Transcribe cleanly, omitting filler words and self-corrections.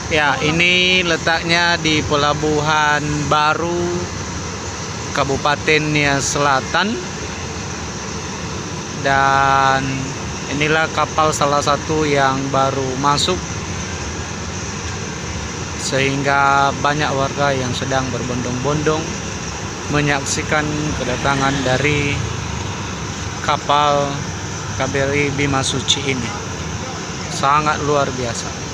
Ya, ini letaknya di Pelabuhan Baru, Kabupaten Nias Selatan. Dan inilah kapal salah satu yang baru masuk, sehingga banyak warga yang sedang berbondong-bondong menyaksikan kedatangan dari kapal KBRI Bima Suci ini. Sangat luar biasa.